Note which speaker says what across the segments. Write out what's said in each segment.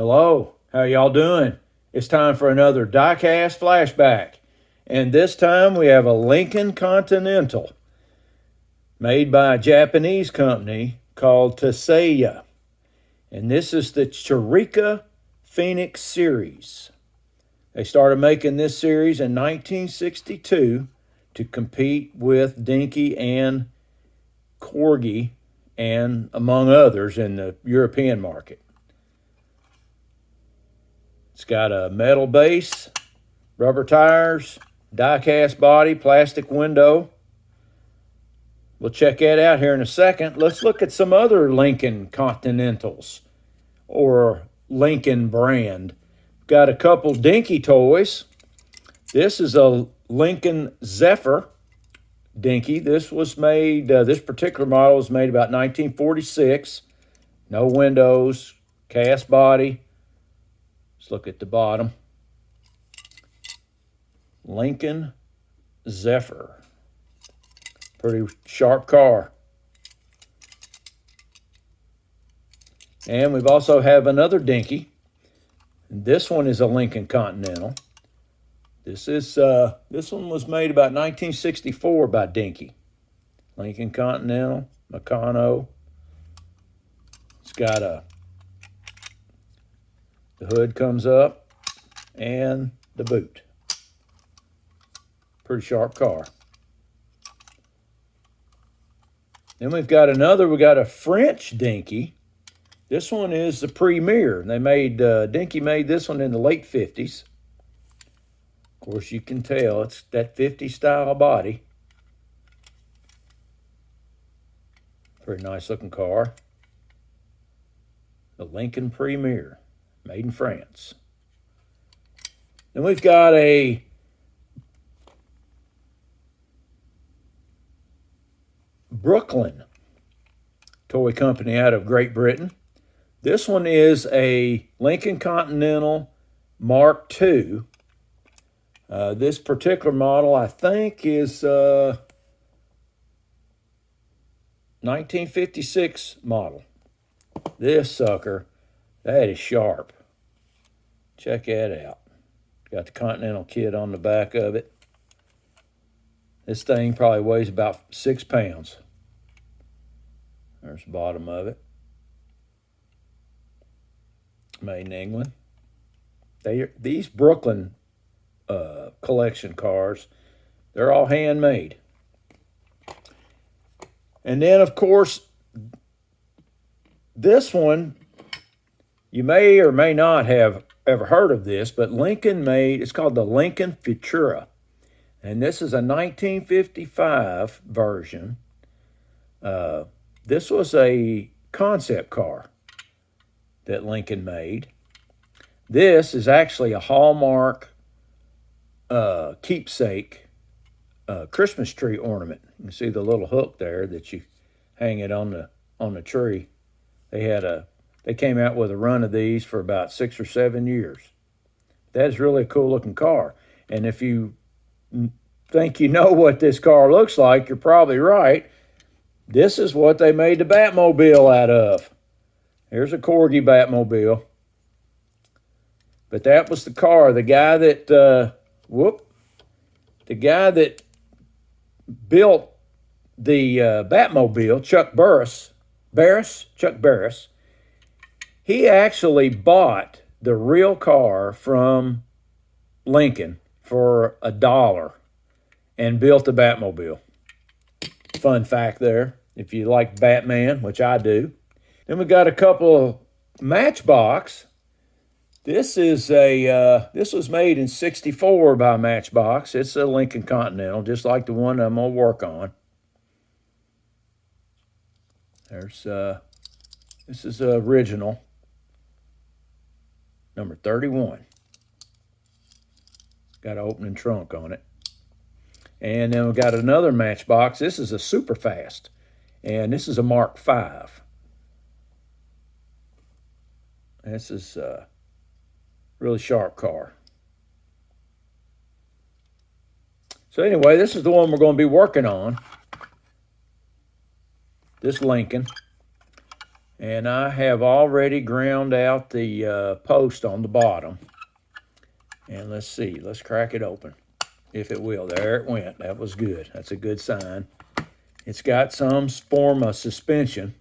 Speaker 1: Hello, how y'all doing? It's time for another diecast flashback. And this time we have a Lincoln Continental made by a Japanese company called Taiseiya. And this is the Chirica Phoenix series. They started making this series in 1962 to compete with Dinky and Corgi and among others in the European market. It's got a metal base, rubber tires, die-cast body, plastic window. We'll check that out here in a second. Let's look at some other Lincoln Continentals or Lincoln brand. Got a couple Dinky toys. This is a Lincoln Zephyr Dinky. This was made, this particular model was made about 1946. No windows, cast body. Let's look at the bottom. Lincoln Zephyr. Pretty sharp car. And we've also have another Dinky. This one is a Lincoln Continental. This one was made about 1964 by Dinky. Lincoln Continental, Meccano. It's got the hood comes up and the boot. Pretty sharp car. Then we got a French Dinky. This one is the Premier. They made, Dinky made this one in the late 50s. Of course, you can tell it's that 50s style body. Pretty nice looking car. The Lincoln Premier, made in France. Then we've got a Brooklyn toy company out of Great Britain. This one is a Lincoln Continental Mark II. This particular model, I think, is 1956 model. This sucker, that is sharp. Check that out. Got the Continental kit on the back of it. This thing probably weighs about 6 pounds. There's the bottom of it. Made in England. These Brooklyn collection cars, they're all handmade. And then, of course, this one, you may or may not have ever heard of this, but Lincoln made, it's called the Lincoln Futura. And this is a 1955 version. This was a concept car that Lincoln made. This is actually a Hallmark keepsake Christmas tree ornament. You can see the little hook there that you hang it on the tree. They came out with a run of these for about 6 or 7 years. That is really a cool looking car. And if you think you know what this car looks like, you're probably right. This is what they made the Batmobile out of. Here's a Corgi Batmobile. But that was the car. The guy that, the guy that built the Batmobile, Chuck Barris, he actually bought the real car from Lincoln for $1 and built the Batmobile. Fun fact there, if you like Batman, which I do. Then we got a couple of Matchbox. This was made in '64 by Matchbox. It's a Lincoln Continental, just like the one I'm gonna work on. There's this is the original, number 31. Got an opening trunk on it. And then we got another Matchbox. This is a Superfast, and this is a Mark V. This is a really sharp car. So anyway, this is the one we're going to be working on. This Lincoln. And I have already ground out the post on the bottom. And let's see, let's crack it open, if it will. There it went. That was good. That's a good sign. It's got some form of suspension.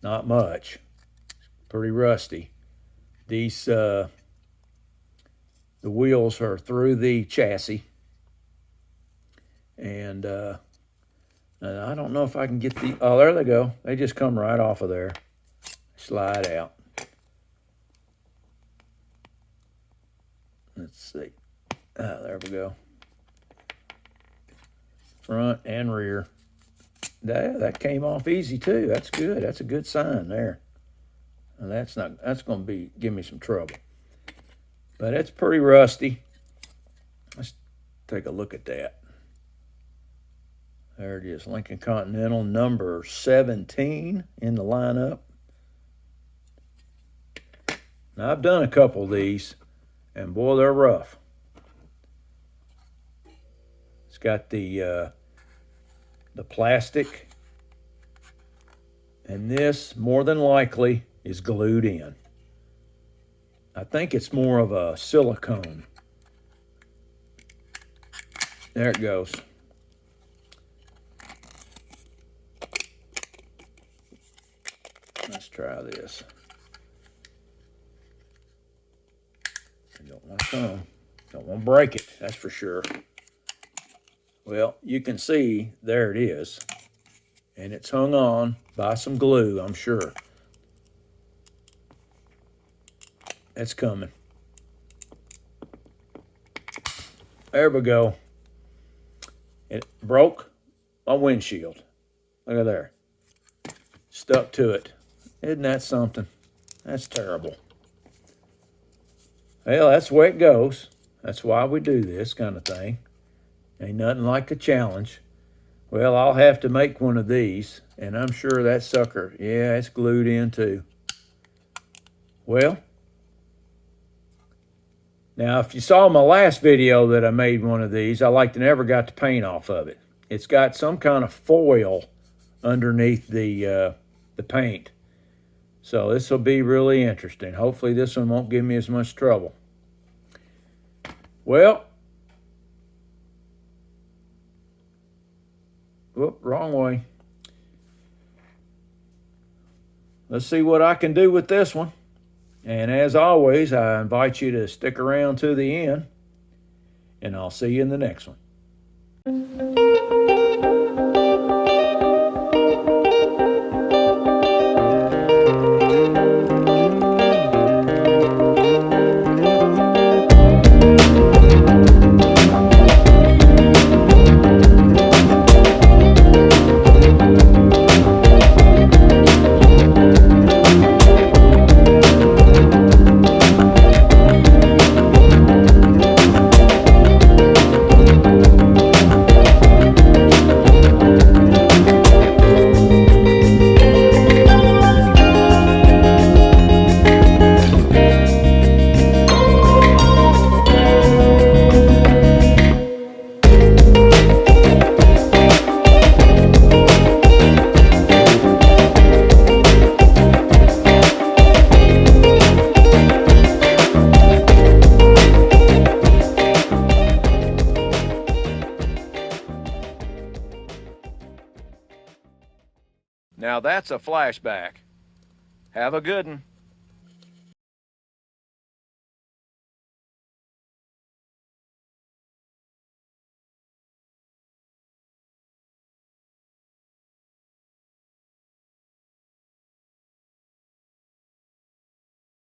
Speaker 1: Not much. Pretty rusty. These the wheels are through the chassis, and I don't know if I can get the. Oh, there they go. They just come right off of there. Slide out. Let's see. There we go. Front and rear. That came off easy too. That's good. That's a good sign there. And that's going to give me some trouble. But it's pretty rusty. Let's take a look at that. There it is, Lincoln Continental number 17 in the lineup. Now, I've done a couple of these, and boy, they're rough. It's got the plastic, and this, more than likely, is glued in. I think it's more of a silicone. There it goes. Let's try this. I don't want to break it, that's for sure. Well, you can see there it is. And it's hung on by some glue, I'm sure. It's coming. There we go. It broke my windshield. Look at there. Stuck to it. Isn't that something? That's terrible. Well, that's the way it goes. That's why we do this kind of thing. Ain't nothing like a challenge. Well, I'll have to make one of these, and I'm sure that sucker, yeah, it's glued in too. Well, now if you saw my last video that I made one of these, I like to never got the paint off of it. It's got some kind of foil underneath the paint. So this will be really interesting. Hopefully this one won't give me as much trouble. Well, whoop, wrong way. Let's see what I can do with this one. And as always, I invite you to stick around to the end, and I'll see you in the next one. Now that's a flashback. Have a good one.